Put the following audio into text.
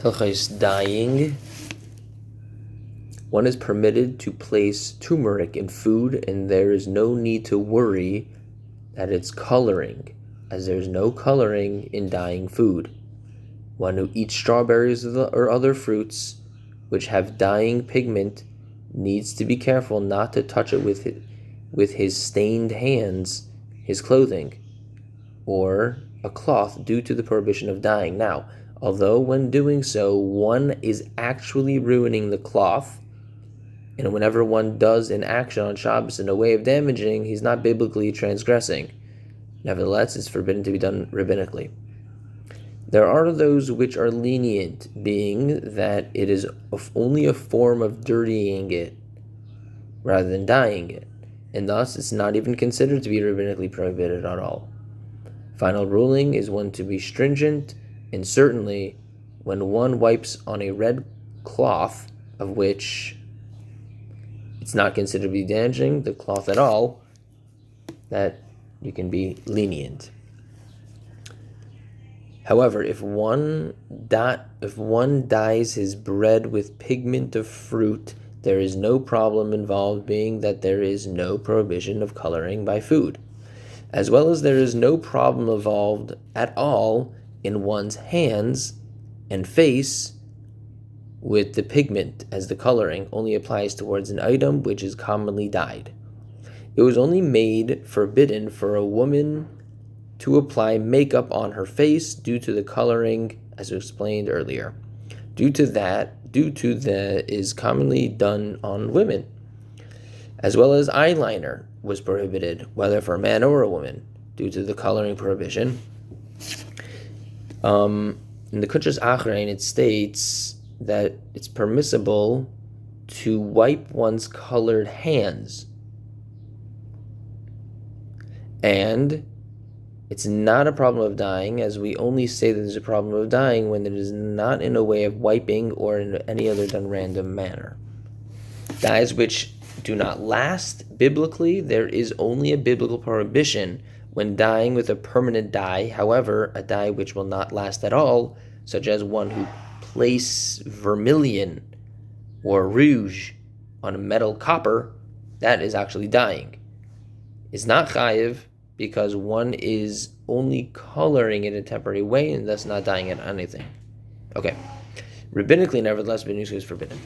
Hilchos dyeing. One is permitted to place turmeric in food, and there is no need to worry that it's coloring, as there's no coloring in dyeing food. One who eats strawberries or other fruits which have dyeing pigment needs to be careful not to touch it with his stained hands, his clothing, or a cloth due to the prohibition of dyeing. Now, although when doing so, one is actually ruining the cloth, and whenever one does an action on Shabbos in a way of damaging, he's not biblically transgressing. Nevertheless, it's forbidden to be done rabbinically. There are those which are lenient, being that it is only a form of dirtying it rather than dyeing it, and thus it's not even considered to be rabbinically prohibited at all. Final ruling is one to be stringent, and certainly when one wipes on a red cloth, of which it's not considered to be damaging the cloth at all, that you can be lenient. However, if one dyes his bread with pigment of fruit, there is no problem involved, being that there is no prohibition of coloring by food, as well as there is no problem involved at all in one's hands and face with the pigment, as the coloring only applies towards an item which is commonly dyed. It was only made forbidden for a woman to apply makeup on her face due to the coloring, as explained earlier. Due to that is commonly done on women, as well as eyeliner was prohibited, whether for a man or a woman, due to the coloring prohibition. In the Hilchos Shabbas, it states that it's permissible to wipe one's colored hands, and it's not a problem of dyeing, as we only say that there's a problem of dyeing when it is not in a way of wiping or in any other done random manner. Dyes which do not last, biblically, there is only a biblical prohibition when dyeing with a permanent dye. However, a dye which will not last at all, such as one who place vermilion or rouge on a metal copper, that is actually dyeing. It's not chayiv, because one is only coloring it in a temporary way and thus not dyeing it on anything. Okay. Rabbinically, nevertheless, benusha is forbidden.